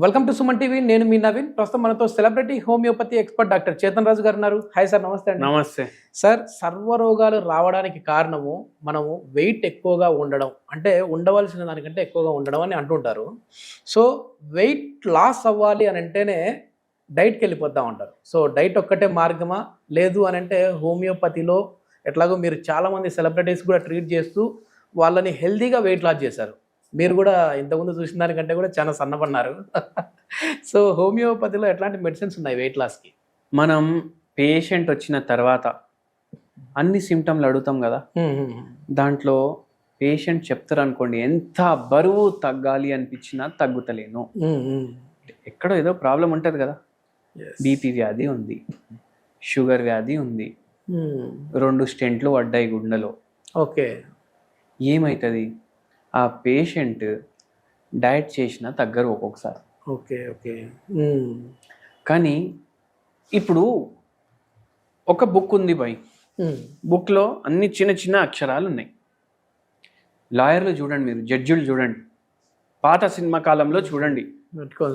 Welcome to Suman TV. నేను మీ నవీన్. ప్రస్తుతం మనతో celebrity homeopathy expert doctor Chetan Raju garu ఉన్నారు. హాయ్ సార్, నమస్తే అండి. నమస్తే సార్, సర్వరోగాలు రావడానికి కారణము మనము వెయిట్ ఎక్కువగా ఉండడం, అంటే ఉండవలసిన దానికంటే ఎక్కువగా ఉండడం అని అంటుంటారు. సో వెయిట్ లాస్ అవ్వాలి అని అంటేనే డైట్కి వెళ్ళిపోద్దాం అంటారు. సో డైట్ ఒక్కటే మార్గమా, లేదు అని అంటే హోమియోపతిలో ఎట్లాగో మీరు చాలామంది సెలబ్రిటీస్ కూడా ట్రీట్ చేస్తూ వాళ్ళని హెల్తీగా వెయిట్ లాస్ చేశారు. మీరు కూడా ఇంతకుముందు చూసిన దానికంటే కూడా చాలా సన్నపడినారు. సో హోమియోపతిలో ఎట్లాంటి మెడిసిన్స్ ఉన్నాయి వెయిట్ లాస్కి? మనం పేషెంట్ వచ్చిన తర్వాత అన్ని సిమ్టమ్లు అడుగుతాం కదా, దాంట్లో పేషెంట్ చెప్తారు అనుకోండి, ఎంత బరువు తగ్గాలి అనిపించినా తగ్గుతలేను, ఎక్కడో ఏదో ప్రాబ్లం ఉంటుంది కదా. బీపీ వ్యాధి ఉంది, షుగర్ వ్యాధి ఉంది, 2 స్టెంట్లు పడ్డాయి గుండెలో. ఓకే, ఏమవుతుంది? ఆ పేషెంట్ డయట్ చేసినా తగ్గరు ఒక్కొక్కసారి. Okay okay. కానీ ఇప్పుడు ఒక బుక్ ఉంది బై, బుక్లో అన్ని చిన్న చిన్న అక్షరాలు ఉన్నాయి. లాయర్లు చూడండి, మీరు జడ్జిలు చూడండి, పాత సినిమా కాలంలో చూడండి,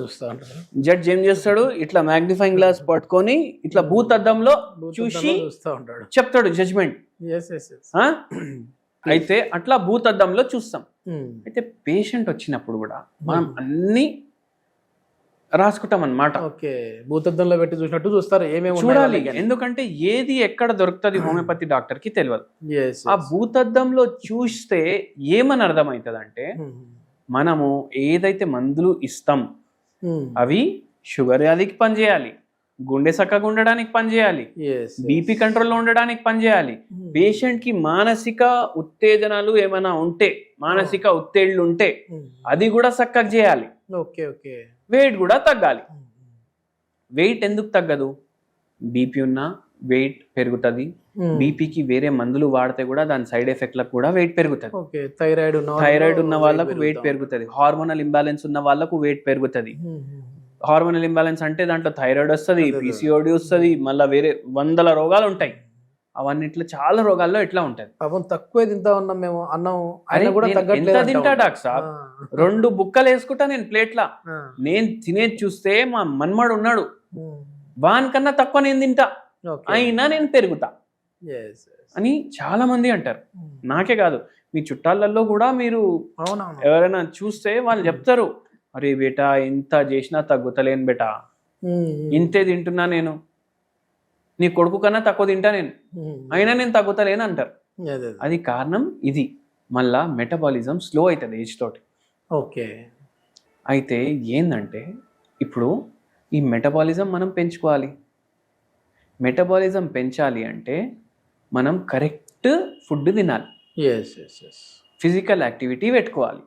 చూస్తా ఉంటారు. జడ్జ్ ఏం చేస్తాడు, ఇట్లా మ్యాగ్నిఫైయింగ్ గ్లాస్ పట్టుకొని ఇట్లా భూతద్దంలో చూసి చూస్తూ ఉంటాడు, చెప్తాడు జడ్జ్మెంట్. అయితే అట్లా భూతద్దంలో చూస్తాం. అయితే పేషెంట్ వచ్చినప్పుడు కూడా మనం అన్ని రాసుకుంటాం అన్నమాట. ఓకే, భూతద్దంలో పెట్టి చూసినట్టు చూస్తారు, ఏమేమి చూడాలి. ఎందుకంటే ఏది ఎక్కడ దొరుకుతుంది హోమియోపతి డాక్టర్ కి తెలియదు. ఆ భూతద్దంలో చూస్తే ఏమని అర్థమవుతుంది అంటే, మనము ఏదైతే మందులు ఇస్తాం అవి షుగర్ వ్యాధికి పనిచేయాలి, గుండె చక్కగా ఉండడానికి పనిచేయాలి, బీపీ కంట్రోల్లో ఉండడానికి పనిచేయాలి, పేషెంట్ కి మానసిక ఉత్తేజనాలు ఏమైనా ఉంటే, మానసిక ఒత్తిళ్లు ఉంటే అది కూడా చక్కగా చేయాలి. Okay okay. వెయిట్ కూడా తగ్గాలి. వెయిట్ ఎందుకు తగ్గదు? బీపీ ఉన్నా వెయిట్ పెరుగుతుంది. బీపీకి వేరే మందులు వాడితే కూడా దాని సైడ్ ఎఫెక్ట్లకు కూడా వెయిట్ పెరుగుతుంది. థైరాయిడ్ ఉన్న వాళ్ళకు వెయిట్ పెరుగుతుంది, హార్మోనల్ ఇంబ్యాలెన్స్ ఉన్న వాళ్ళకు వెయిట్ పెరుగుతుంది. హార్మోనల్ ఇంబ్యాలెన్స్ అంటే దాంట్లో థైరాయిడ్ వస్తుంది, పీసీఓడి వస్తుంది, మళ్ళీ వేరే 100 రోగాలు ఉంటాయి. అవన్నిట్లో చాలా రోగాల్లో ఇట్లా ఉంటది. తక్కువ తింటా ఉన్నాం మేము, అన్నం ఎంత తింటా డాక్టర్ సాబ్, 2 బుక్కలు వేసుకుంటా నేను ప్లేట్లా. నేను తినేది చూస్తే మా మన్మడు ఉన్నాడు, వానికన్నా తక్కువ నేను తింటా, అయినా నేను పెరుగుతా అని చాలా మంది అంటారు. నాకే కాదు, మీ చుట్టాలలో కూడా మీరు ఎవరైనా చూస్తే వాళ్ళు చెప్తారు, అరే బేటా ఇంత చేసినా తగ్గుతలేను బేటా, ఇంతే తింటున్నా నేను, నీ కొడుకు కన్నా తక్కువ తింటా నేను, అయినా నేను తగ్గుతలేను అంటారు. అది కారణం ఇది. మళ్ళా మెటబాలిజం స్లో అవుతుంది ఏజ్ తోటి. ఓకే. అయితే ఏంటంటే ఇప్పుడు ఈ మెటబాలిజం మనం పెంచుకోవాలి. మెటబాలిజం పెంచాలి అంటే మనం కరెక్ట్ ఫుడ్ తినాలి, ఫిజికల్ యాక్టివిటీ పెట్టుకోవాలి,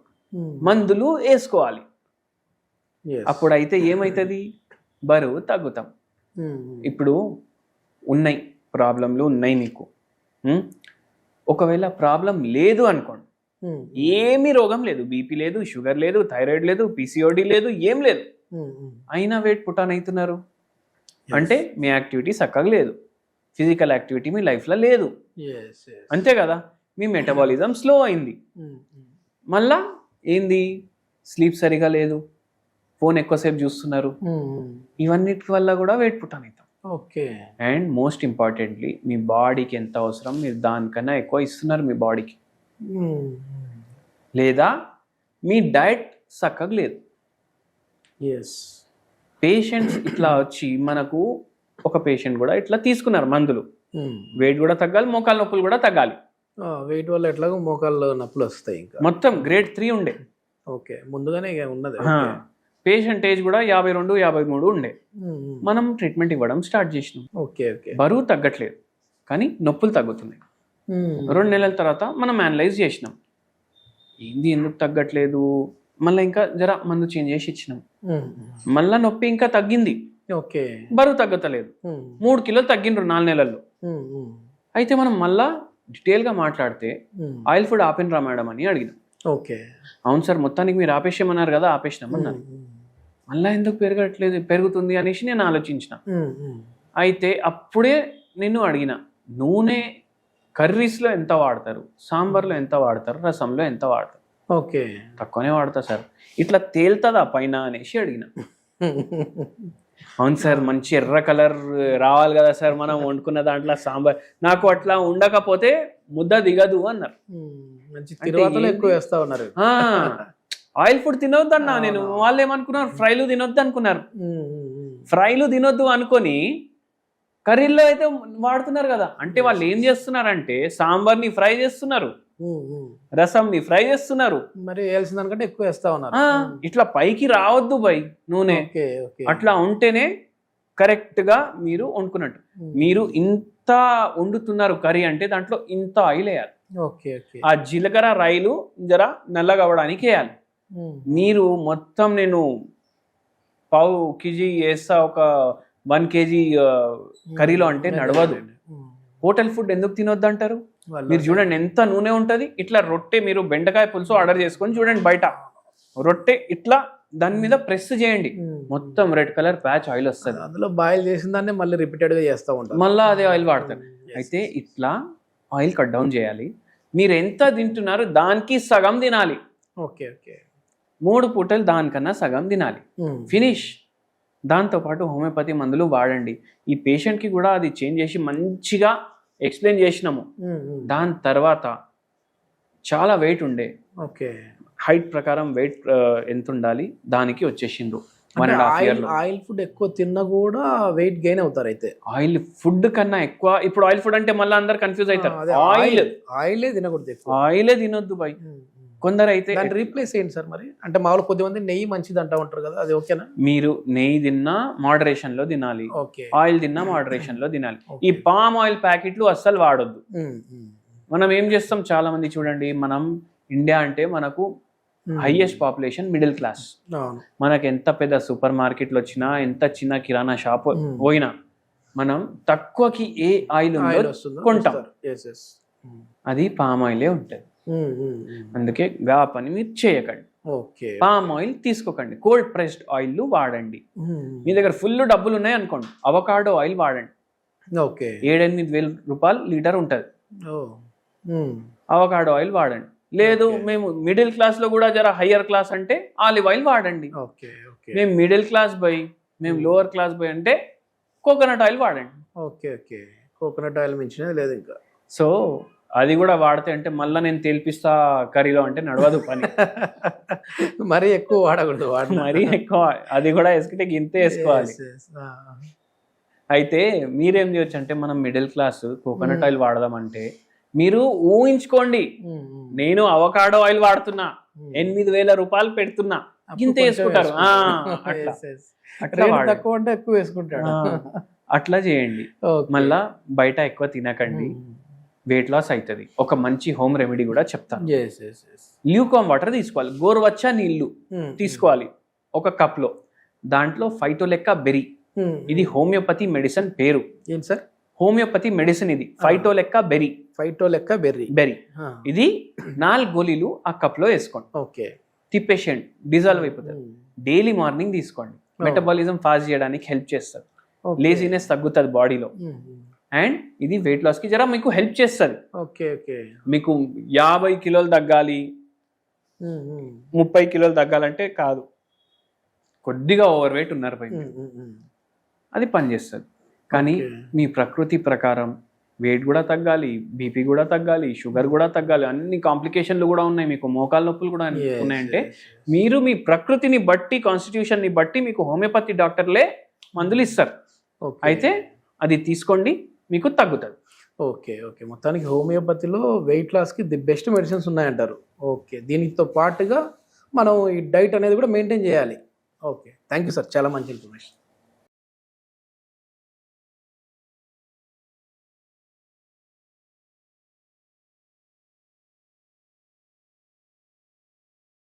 మందులు వేసుకోవాలి. అప్పుడైతే ఏమవుతుంది? బరువు తగ్గుతాం. ఇప్పుడు ఉన్నాయి ప్రాబ్లంలు ఉన్నాయి మీకు. ఒకవేళ ప్రాబ్లం లేదు అనుకోండి, ఏమీ రోగం లేదు, బీపీ లేదు, షుగర్ లేదు, థైరాయిడ్ లేదు, పీసీఓడి లేదు, ఏం లేదు, అయినా వెయిట్ పుటాన్ అవుతున్నారు అంటే మీ యాక్టివిటీ చక్కగా లేదు, ఫిజికల్ యాక్టివిటీ మీ లైఫ్లో లేదు, అంతే కదా. మీ మెటబాలిజం స్లో అయింది. మళ్ళా ఏంది? స్లీప్ సరిగా లేదు, ఫోన్ ఎక్కువసేపు చూస్తున్నారు, ఇవన్నిటి వల్ల కూడా వెయిట్ పుటాన్ అవుతాం. ఓకే. అండ్ మోస్ట్ ఇంపార్టెంట్లీ మీ బాడీకి ఎంత అవసరం మీరు దానికన్నా ఎక్కువ ఇస్తున్నారు మీ బాడీకి, లేదా మీ డయట్ చక్కగా లేదు. పేషెంట్స్ ఇట్లా వచ్చి మనకు ఒక పేషెంట్ కూడా ఇట్లా తీసుకున్నారు మందులు, వెయిట్ కూడా తగ్గాలి, మోకాళ్ళ నొప్పులు కూడా తగ్గాలి. వెయిట్ వల్ల ఎట్లాగో మోకాళ్ళ నొప్పులు వస్తాయి, ఇంకా మొత్తం గ్రేడ్ 3 ఉండే. ఓకే, ముందుగానే ఉన్నది. పేషెంట్ ఏజ్ కూడా 52, 53 ఉండే. మనం ట్రీట్మెంట్ ఇవ్వడం స్టార్ట్ చేసినాం. Okay okay. బరువు తగ్గట్లేదు కానీ నొప్పులు తగ్గుతున్నాయి. 2 నెలల తర్వాత మనం అనలైజ్ చేసినాం, ఏంది ఎందుకు తగ్గట్లేదు, మళ్ళీ ఇంకా జర మందు చేంజ్ చేసి ఇచ్చినాం, మళ్ళా నొప్పి ఇంకా తగ్గింది. ఓకే. బరువు తగ్గట్లేదు, 3 కిలోలు తగ్గిండ్రు 4 నెలల్లో. అయితే మనం మళ్ళా డీటెయిల్గా మాట్లాడితే ఆయిల్ ఫుడ్ ఆపినరా మేడం అని అడిగినాం. ఓకే. అవును సార్, మొత్తానికి మీరు ఆపేసామన్నారు కదా, ఆపేసినామన్నారు. మళ్ళీ ఎందుకు పెరగట్లేదు, పెరుగుతుంది అనేసి నేను ఆలోచించిన. అయితే అప్పుడే నిన్ను అడిగిన, నూనె కర్రీస్లో ఎంత వాడతారు, సాంబార్లో ఎంత వాడతారు, రసంలో ఎంత వాడతారు? ఓకే. తక్కువనే వాడతా సార్. ఇట్లా తేలుతుందా పైన అనేసి అడిగిన. అవును సార్, మంచి ఎర్ర కలర్ రావాలి కదా సార్ మనం వండుకున్న దాంట్లో సాంబార్, నాకు అట్లా ఉండకపోతే ముద్ద దిగదు అన్నారు. మంచి తిరువాతలో ఎక్కువ వేస్తా ఉన్నారు. ఆయిల్ ఫుడ్ తినొద్దు అన్నా నేను. వాళ్ళు ఏమనుకున్నారు, ఫ్రైలు తినొద్దు అనుకున్నారు. ఫ్రైలు తినొద్దు అనుకొని కర్రీల్లో అయితే వాడుతున్నారు కదా. అంటే వాళ్ళు ఏం చేస్తున్నారంటే సాంబార్ని ఫ్రై చేస్తున్నారు, రసంని ఫ్రై చేస్తున్నారు, మరి వేయాల్సిన దానికంటే ఎక్కువ వేస్తా ఉన్నారు. ఇట్లా పైకి రావద్దు బై నూనె. అట్లా ఉంటేనే కరెక్ట్ గా మీరు వండుకున్నట్టు. మీరు ఇంత వండుతున్నారు కర్రీ అంటే దాంట్లో ఇంత ఆయిల్ వేయాలి. ఆ జీలకర్ర రైలు జర నల్లగా అవ్వడానికి వేయాలి. మీరు మొత్తం నేను పావు కేజీ వేస్తా ఒక 1 kg కర్రీలో అంటే నడవదు. హోటల్ ఫుడ్ ఎందుకు తినొద్దు అంటారు? మీరు చూడండి ఎంత నూనె ఉంటది. ఇట్లా రొట్టె, మీరు బెండకాయ పులుసు ఆర్డర్ చేసుకొని చూడండి, బయట రొట్టె ఇట్లా దాని మీద ప్రెస్ చేయండి, మొత్తం రెడ్ కలర్ ప్యాచ్ ఆయిల్ వస్తుంది. అందులో బాయిల్ చేసిన దాన్ని మళ్ళీ రిపీటెడ్ గా చేస్తూ ఉంటారు, మళ్ళీ అదే ఆయిల్ వాడతారు. అయితే ఇట్లా ఆయిల్ కట్ డౌన్ చేయాలి. మీరు ఎంత తింటున్నారు దానికి సగం తినాలి. 3 పూటలు దానికన్నా సగం తినాలి. ఫినిష్. దాంతోపాటు హోమియోపతి మందులు వాడండి. ఈ పేషెంట్కి కూడా అది చేంజ్ చేసి మంచిగా ఎక్స్ప్లెయిన్ చేసినాము. దాని తర్వాత చాలా వెయిట్ ఉండే, హైట్ ప్రకారం వెయిట్ ఎంత ఉండాలి దానికి వచ్చేసిండ్రు. 1.5 years. ఆయిల్ ఫుడ్ ఎక్కువ తిన్నా కూడా వెయిట్ గెయిన్ అవుతారు. అయితే ఆయిల్ ఫుడ్ కన్నా ఎక్కువ, ఇప్పుడు ఆయిల్ ఫుడ్ అంటే మళ్ళీ అందరు కన్ఫ్యూజ్ అవుతారు. ఆయిలే తినకూడదు, ఆయిలే తినొద్దు బై. కొందరు అయితే రీప్లేస్ చేయండి సార్. మరి అంటే మామూలు కొద్దిమంది నెయ్యి మంచిది అంటా ఉంటారు కదా, అది ఓకేనా? మీరు నెయ్యి తిన్నా మోడరేషన్ లో తినాలి, ఆయిల్ తిన్నా మోడరేషన్ లో తినాలి. ఈ పామ్ ఆయిల్ ప్యాకెట్లు అస్సలు వాడొద్దు. మనం ఏం చేస్తాం, చాలా మంది చూడండి, మనం ఇండియా అంటే మనకు హైయెస్ట్ పాపులేషన్ మిడిల్ క్లాస్. మనకు ఎంత పెద్ద సూపర్ మార్కెట్లు వచ్చినా, ఎంత చిన్న కిరాణా షాప్ పోయినా మనం తక్కువకి ఏ ఆయిల్ ఉందో కొంటాం, అది పామ్ ఆయిలే ఉంటుంది. అందుకే గా పని మీరు చేయకండి. పామ్ ఆయిల్ తీసుకోకండి, కోల్డ్ ప్రెస్డ్ ఆయిల్ వాడండి. మీ దగ్గర ఫుల్ డబ్బులు ఉన్నాయి అనుకోండి, అవకాడో ఆయిల్ వాడండి. 7-8 వేల రూపాయలు లీటర్ ఉంటుంది, అవకాడో ఆయిల్ వాడండి. లేదు మేము మిడిల్ క్లాస్ లో కూడా జర హయ్యర్ క్లాస్ అంటే ఆలివ్ ఆయిల్ వాడండి. మేము మిడిల్ క్లాస్ బై, మేము లోవర్ క్లాస్ బై అంటే కోకోనట్ ఆయిల్ వాడండి. కోకోనట్ ఆయిల్ మించినది లేదు ఇంకా. సో అది కూడా వాడితే అంటే మళ్ళీ నేను తేల్పిస్తా కర్రీలో అంటే నడవదు పని. మరీ ఎక్కువ వాడకూడదు, మరీ ఎక్కువ. అది కూడా వేసుకుంటే గింతే వేసుకోవాలి. అయితే మీరేం చేయొచ్చు అంటే, మనం మిడిల్ క్లాస్ కోకోనట్ ఆయిల్ వాడదామంటే మీరు ఊహించుకోండి, నేను అవకాడో ఆయిల్ వాడుతున్నా, 8,000 రూపాయలు పెడుతున్నా, గింత వేసుకుంటారు. తక్కువ అంటే ఎక్కువ వేసుకుంటాడు. అట్లా చేయండి. మళ్ళా బయట ఎక్కువ తినకండి, వెయిట్ లాస్ అవుతుంది. ఒక మంచి హోమ్ రెమెడీ కూడా చెప్తాను. ల్యూకామ్ వాటర్ తీసుకోవాలి, గోరువచ్చా నీళ్లు తీసుకోవాలి 1 cup లో. దాంట్లో ఫైటోలెక్కా బెర్రీ, ఇది హోమియోపతి మెడిసిన్ పేరు. ఏం సార్? హోమియోపతి మెడిసిన్ ఇది, ఫైటోలెక్కా బెర్రీ. బెర్రీ ఇది 4 గోళీలు ఆ కప్ లో వేసుకోండి. తిప్పేసేయండి, డిజాల్వ్ అయిపోతుంది. డైలీ మార్నింగ్ తీసుకోండి, మెటబాలిజం ఫాస్ట్ చేయడానికి హెల్ప్ చేస్తుంది, లేజినెస్ తగ్గుతుంది బాడీలో. అండ్ ఇది వెయిట్ లాస్ కి జరా మీకు హెల్ప్ చేస్తుంది. మీకు 50 కిలోలు తగ్గాలి, 30 కిలోలు తగ్గాలంటే కాదు, కొద్దిగా ఓవర్ వెయిట్ ఉన్నారు పై, అది పనిచేస్తుంది. కానీ మీ ప్రకృతి ప్రకారం వెయిట్ కూడా తగ్గాలి, బీపీ కూడా తగ్గాలి, షుగర్ కూడా తగ్గాలి, అన్ని కాంప్లికేషన్లు కూడా ఉన్నాయి, మీకు మోకాల నొప్పులు కూడా ఉన్నాయంటే మీరు మీ ప్రకృతిని బట్టి, కాన్స్టిట్యూషన్ ని బట్టి మీకు హోమియోపతి డాక్టర్లే మందులు ఇస్తారు. అయితే అది తీసుకోండి, మీకు తగ్గుతుంది. మొత్తానికి హోమియోపతిలో వెయిట్ లాస్కి ది బెస్ట్ మెడిసిన్స్ ఉన్నాయంటారు. దీనితో పాటుగా మనం ఈ డైట్ అనేది కూడా మెయింటైన్ చేయాలి. థ్యాంక్ యూ సార్, చాలా మంచి ఇన్ఫర్మేషన్.